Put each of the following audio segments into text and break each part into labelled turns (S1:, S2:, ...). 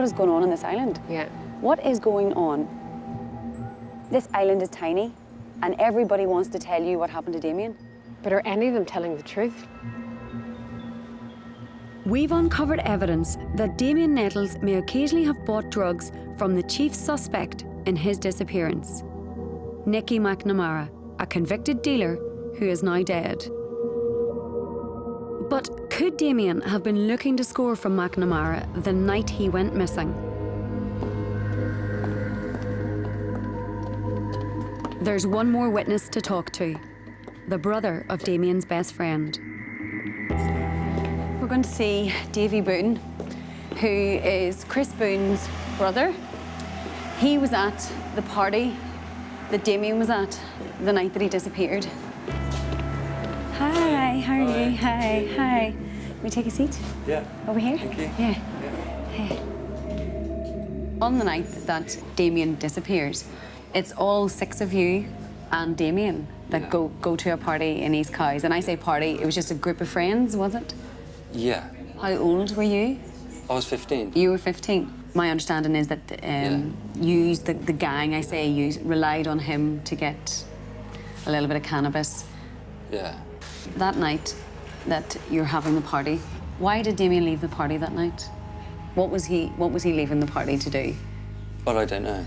S1: what is going on this island.
S2: Yeah.
S1: What is going on? This island is tiny, and everybody wants to tell you what happened to Damien.
S2: But are any of them telling the truth?
S3: We've uncovered evidence that Damien Nettles may occasionally have bought drugs from the chief suspect in his disappearance, Nicky McNamara, a convicted dealer who is now dead. But could Damien have been looking to score from McNamara the night he went missing? There's one more witness to talk to, the brother of Damien's best friend.
S1: We're going to see Davy Boone, who is Chris Boone's brother. He was at the party that Damien was at the night that he disappeared. Hi, how are you? Hi, hi. Will we take a seat?
S4: Yeah.
S1: Over here?
S4: Thank you.
S1: Yeah. Hey. On the night that Damien disappears, it's all 6 of you and Damien that go to a party in East Cowes. And I say party, it was just a group of friends, was it?
S4: Yeah.
S1: How old were you?
S4: I was 15.
S1: You were 15. My understanding is that you, the gang, relied on him to get a little bit of cannabis.
S4: Yeah.
S1: That night that you're having the party, why did Damien leave the party that night? What was he leaving the party to do?
S4: Well, I don't know.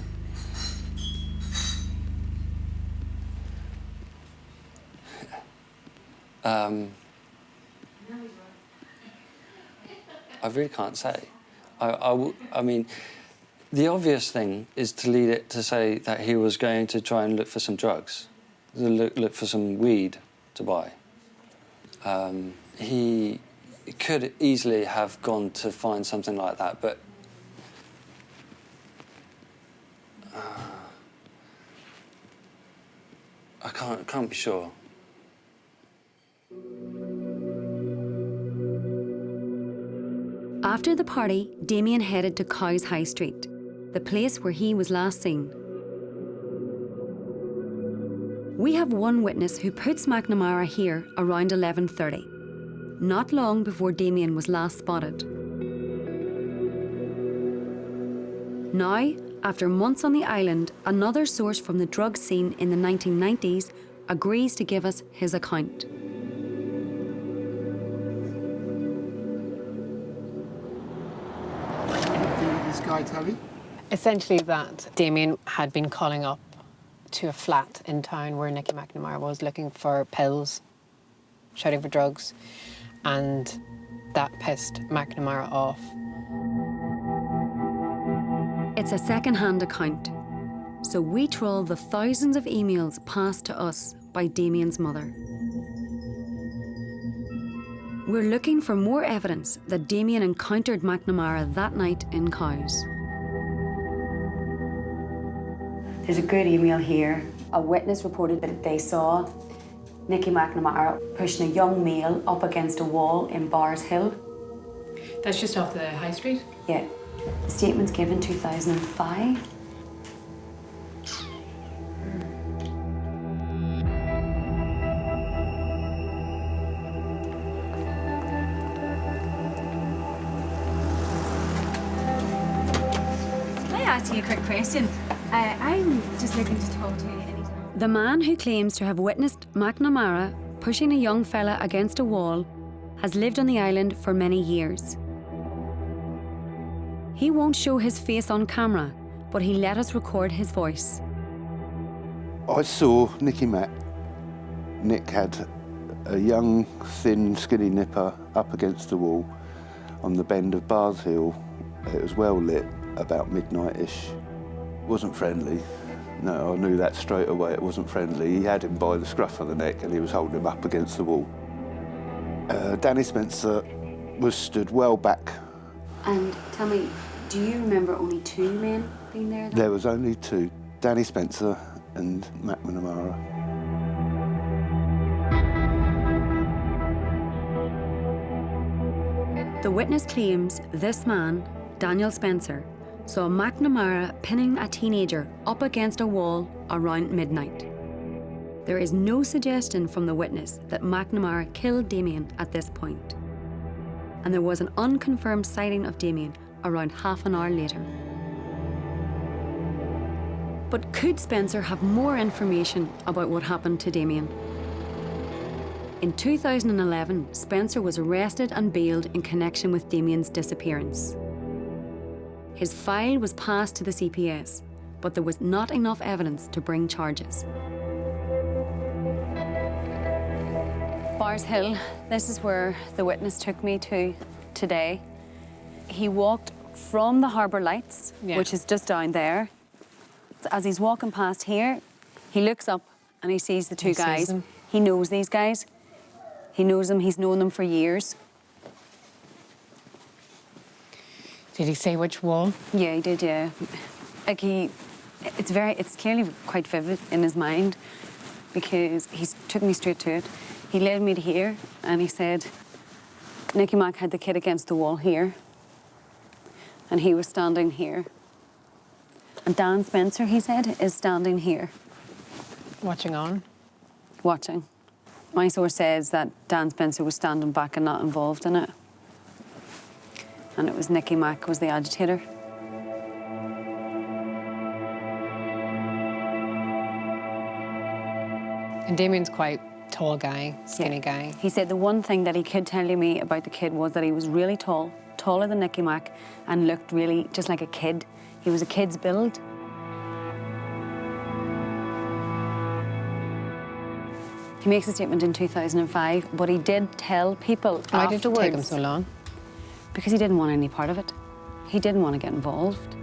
S4: I really can't say. I mean, the obvious thing is to lead it to say that he was going to try and look for some drugs, look for some weed to buy. He could easily have gone to find something like that, but I can't be sure.
S3: After the party, Damien headed to Cowes High Street, the place where he was last seen. We have one witness who puts McNamara here around 11:30, not long before Damien was last spotted. Now, after months on the island, another source from the drug scene in the 1990s agrees to give us his account.
S5: This guy tell you?
S2: Essentially that Damien had been calling up to a flat in town where Nicky McNamara was looking for pills, shouting for drugs, and that pissed McNamara off.
S3: It's a second-hand account, so we trawl the thousands of emails passed to us by Damien's mother. We're looking for more evidence that Damien encountered McNamara that night in Cowes.
S1: There's a good email here. A witness reported that they saw Nicky McNamara pushing a young male up against a wall in Bars Hill.
S2: That's just off the high street?
S1: Yeah. The statement's given 2005. Can I ask you a quick question? I'm just looking to talk to you anytime.
S3: The man who claims to have witnessed McNamara pushing a young fella against a wall has lived on the island for many years. He won't show his face on camera, but he let us record his voice.
S5: I saw Nicky Mac. Nick had a young, thin, skinny nipper up against the wall on the bend of Bars Hill. It was well lit, about midnight-ish. Wasn't friendly. No, I knew that straight away, it wasn't friendly. He had him by the scruff of the neck and he was holding him up against the wall. Danny Spencer was stood well back.
S1: And tell me, do you remember only 2 men being there?
S5: There was only 2, Danny Spencer and McNamara.
S3: The witness claims this man, Daniel Spencer, saw McNamara pinning a teenager up against a wall around midnight. There is no suggestion from the witness that McNamara killed Damien at this point. And there was an unconfirmed sighting of Damien around half an hour later. But could Spencer have more information about what happened to Damien? In 2011, Spencer was arrested and bailed in connection with Damien's disappearance. His file was passed to the CPS, but there was not enough evidence to bring charges.
S1: Bars Hill, this is where the witness took me to today. He walked from the harbour lights, which is just down there. As he's walking past here, he looks up and he sees the two guys. He knows these guys. He knows them, he's known them for years.
S2: Did he say which wall?
S1: Yeah, he did, yeah. Like it's clearly quite vivid in his mind because he took me straight to it. He led me to here and he said, Nicky Mac had the kid against the wall here and he was standing here. And Dan Spencer, he said, is standing here.
S2: Watching on?
S1: Watching. My source says that Dan Spencer was standing back and not involved in it. And it was Nicky Mac was the agitator.
S2: And Damien's quite tall guy, skinny guy.
S1: He said the one thing that he could tell me about the kid was that he was really tall, taller than Nicky Mac, and looked really just like a kid. He was a kid's build. He makes a statement in 2005, but he did tell people
S2: Why did it take him
S1: afterwards.
S2: so long?
S1: Because he didn't want any part of it. He didn't want to get involved.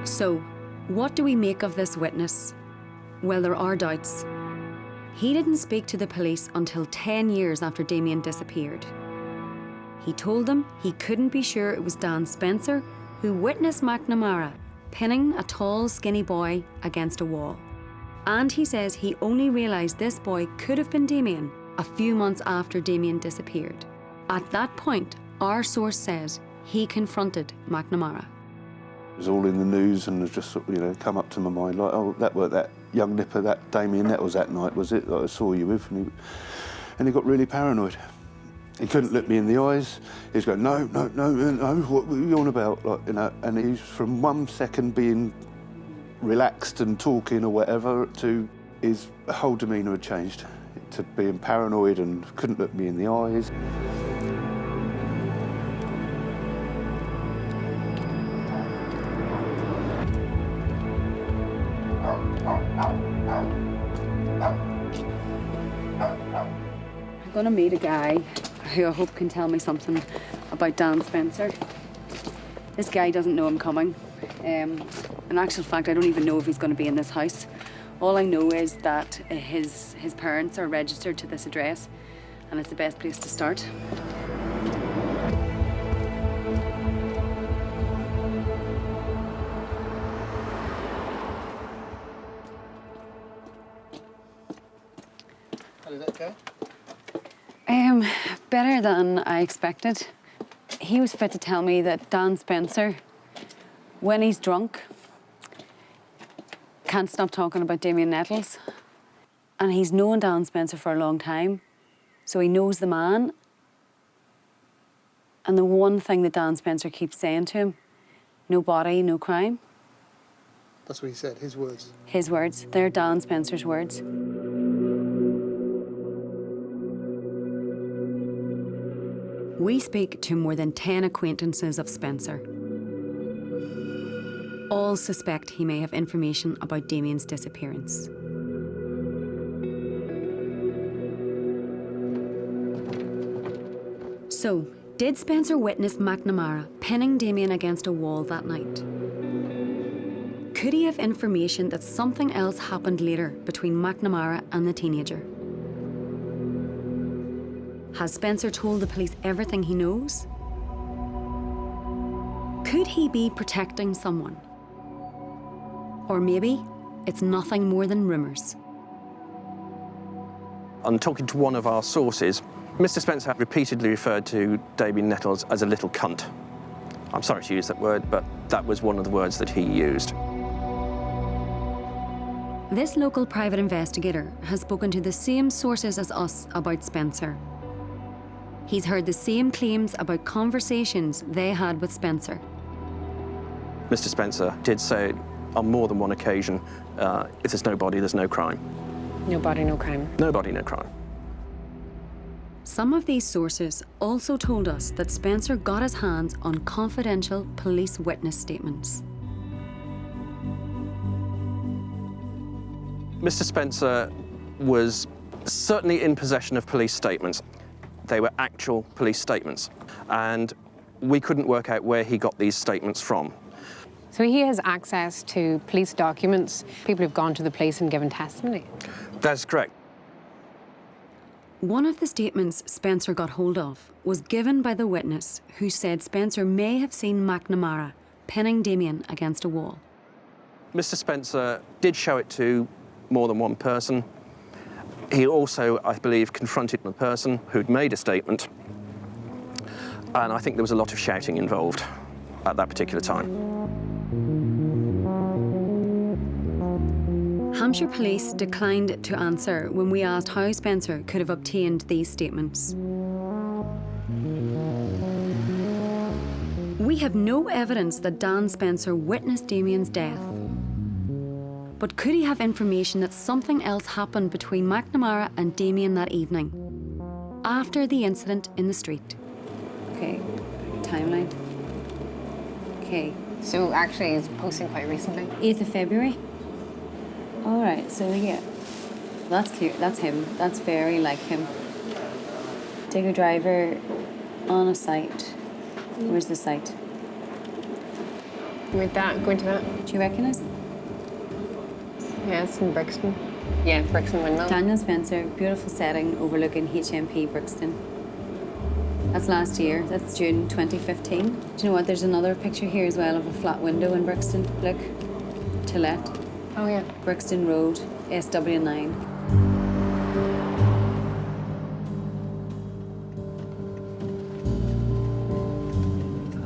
S3: So, what do we make of this witness? Well, there are doubts. He didn't speak to the police until 10 years after Damien disappeared. He told them he couldn't be sure it was Dan Spencer who witnessed McNamara pinning a tall, skinny boy against a wall. And he says he only realised this boy could have been Damien a few months after Damien disappeared. At that point, our source says he confronted McNamara.
S5: It was all in the news and it just sort of, come up to my mind like, oh, that were that young nipper, that Damien, that was that night, was it, that I saw you with? And he got really paranoid. He couldn't look me in the eyes. He was going, no, what were you on about? And he's from 1 second being relaxed and talking or whatever to his whole demeanour had changed to being paranoid and couldn't look me in the eyes.
S1: I'm going to meet a guy who I hope can tell me something about Dan Spencer. This guy doesn't know I'm coming. In actual fact, I don't even know if he's going to be in this house. All I know is that his parents are registered to this address, and it's the best place to start.
S6: How did that go?
S1: Better than I expected. He was fit to tell me that Dan Spencer, when he's drunk, can't stop talking about Damien Nettles. And he's known Dan Spencer for a long time, so he knows the man. And the one thing that Dan Spencer keeps saying to him, no body, no crime.
S6: That's what he said, his words.
S1: His words. They're Dan Spencer's words.
S3: We speak to more than 10 acquaintances of Spencer. All suspect he may have information about Damien's disappearance. So, did Spencer witness McNamara pinning Damien against a wall that night? Could he have information that something else happened later between McNamara and the teenager? Has Spencer told the police everything he knows? Could he be protecting someone? Or maybe it's nothing more than rumours.
S7: On talking to one of our sources, Mr. Spencer repeatedly referred to Damien Nettles as a little cunt. I'm sorry to use that word, but that was one of the words that he used.
S3: This local private investigator has spoken to the same sources as us about Spencer. He's heard the same claims about conversations they had with Spencer.
S7: Mr. Spencer did say on more than one occasion, if there's no body, there's no crime.
S2: No body, no crime.
S7: No body, no crime.
S3: Some of these sources also told us that Spencer got his hands on confidential police witness statements.
S7: Mr. Spencer was certainly in possession of police statements. They were actual police statements, and we couldn't work out where he got these statements from.
S2: So he has access to police documents, people who've gone to the police and given testimony.
S7: That's correct.
S3: One of the statements Spencer got hold of was given by the witness who said Spencer may have seen McNamara pinning Damien against a wall.
S7: Mr. Spencer did show it to more than one person. He also, I believe, confronted the person who'd made a statement, and I think there was a lot of shouting involved at that particular time.
S3: Hampshire Police declined to answer when we asked how Spencer could have obtained these statements. We have no evidence that Dan Spencer witnessed Damien's death. But could he have information that something else happened between McNamara and Damien that evening, after the incident in the street?
S1: Okay, timeline. Okay,
S2: So actually he's posting quite recently.
S1: 8th of February. All right, so yeah, that's clear. That's him. That's very like him. Digger driver on a site. Where's the site?
S2: With that, going to that.
S1: Do you recognise it?
S2: Yeah, it's in Brixton. Yeah, Brixton Windmill.
S1: Daniel Spencer, beautiful setting overlooking HMP Brixton. That's last year. That's June 2015. Do you know what? There's another picture here as well of a flat window in Brixton. Look, to let.
S2: Oh, yeah.
S1: Brixton Road, SW9.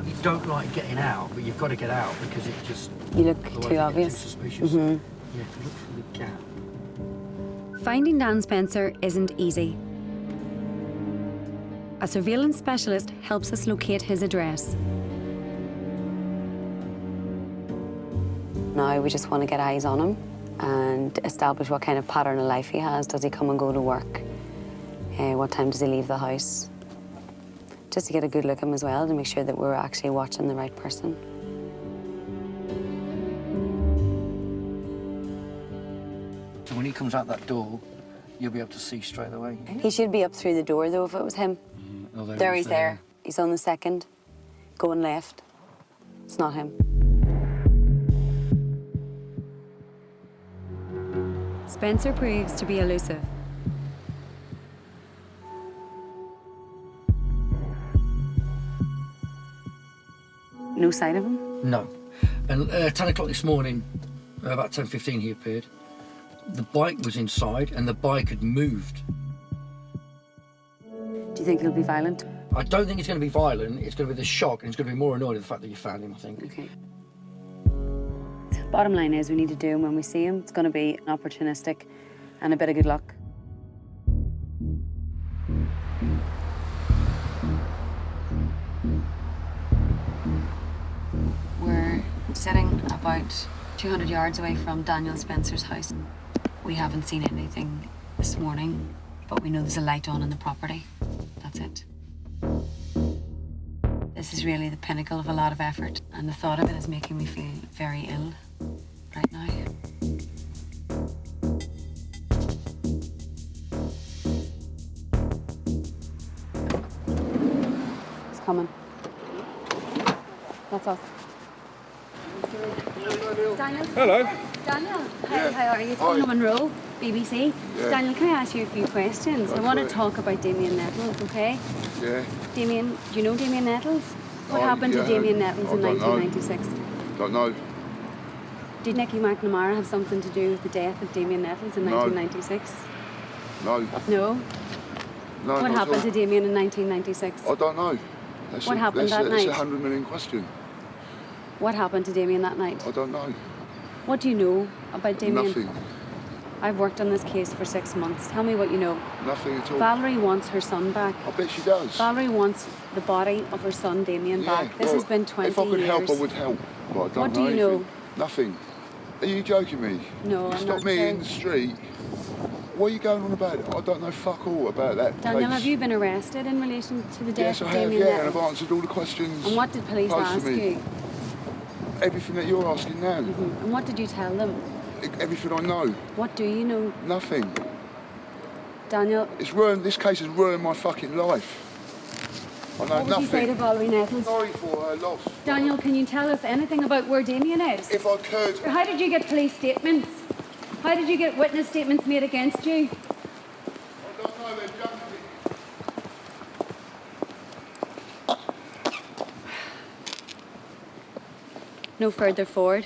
S8: You don't like getting out, but you've got to get out because it just...
S1: You look
S8: otherwise
S1: too
S8: you get
S1: obvious.
S8: Too suspicious. You have to look for the gap.
S3: Finding Dan Spencer isn't easy. A surveillance specialist helps us locate his address.
S1: Now we just want to get eyes on him and establish what kind of pattern of life he has. Does he come and go to work? What time does he leave the house? Just to get a good look at him as well, to make sure that we're actually watching the right person.
S8: So when he comes out that door, you'll be able to see straight away.
S1: He should be up through the door though if it was him.
S8: Oh,
S1: There he's there. He's on the second, going left. It's not him.
S3: Spencer proves to be elusive.
S1: No sight of him?
S8: No. And 10 o'clock this morning, about 10:15 he appeared. The bike was inside and the bike had moved.
S1: Do you think he'll be violent?
S8: I don't think it's going to be violent. It's going to be the shock, and it's going to be more annoyed at the fact that you found him, I think.
S1: Okay. Bottom line is we need to do him when we see him. It's going to be opportunistic and a bit of good luck. We're sitting about 200 yards away from Daniel Spencer's house. We haven't seen anything this morning, but we know there's a light on in the property. That's it. This is really the pinnacle of a lot of effort, and the thought of it is making me feel very ill right now. It's coming. That's us. Daniel?
S9: Hello.
S1: Daniel, hi, how are you? It's Daniel Monroe, BBC.
S9: Yeah.
S1: Daniel, can I ask you a few questions? I want to talk about Damien Nettles, okay?
S9: Yeah.
S1: Damien, do you know Damien Nettles? What happened to
S9: yeah,
S1: Damien Nettles in
S9: I don't know.
S1: 1996?
S9: Don't know.
S1: Did Nicky McNamara have something to do with the death of Damien Nettles in
S9: No.
S1: 1996?
S9: No.
S1: No?
S9: No.
S1: What
S9: not
S1: happened
S9: at
S1: to
S9: all.
S1: Damien in 1996?
S9: I don't know.
S1: What happened that
S9: That's
S1: night?
S9: a 100 million question.
S1: What happened to Damien that night?
S9: I don't know.
S1: What do you know about Damien?
S9: Nothing.
S1: I've worked on this case for 6 months. Tell me what you know.
S9: Nothing at all.
S1: Valerie wants her son back.
S9: I bet she does.
S1: Valerie wants the body of her son Damien back. This
S9: well,
S1: has been 20 years.
S9: If I could help, I would help. But I don't
S1: What do
S9: know
S1: you know?
S9: anything. Nothing. Are you joking me?
S1: No,
S9: You
S1: I'm
S9: stopped
S1: not
S9: me
S1: saying-
S9: in the street. What are you going on about? I don't know fuck all about that
S1: Daniel,
S9: case.
S1: have you been arrested in relation to the death
S9: Yes, I
S1: of
S9: have,
S1: Damien
S9: yeah, and
S1: Nettles?
S9: I've answered all the questions.
S1: And what did police
S9: posed to
S1: ask
S9: me.
S1: you?
S9: Everything that you're asking now.
S1: And what did you tell them?
S9: Everything I know.
S1: What do you know?
S9: Nothing.
S1: Daniel,
S9: It's ruined. This case has ruined my fucking life. I know
S1: what would
S9: nothing.
S1: you say to Valerie Nettles?
S9: Sorry for her loss.
S1: Daniel, can you tell us anything about where Damien is?
S9: If I could.
S1: How did you get police statements? How did you get witness statements made against you?
S9: I don't know, they're jumping.
S1: No further forward.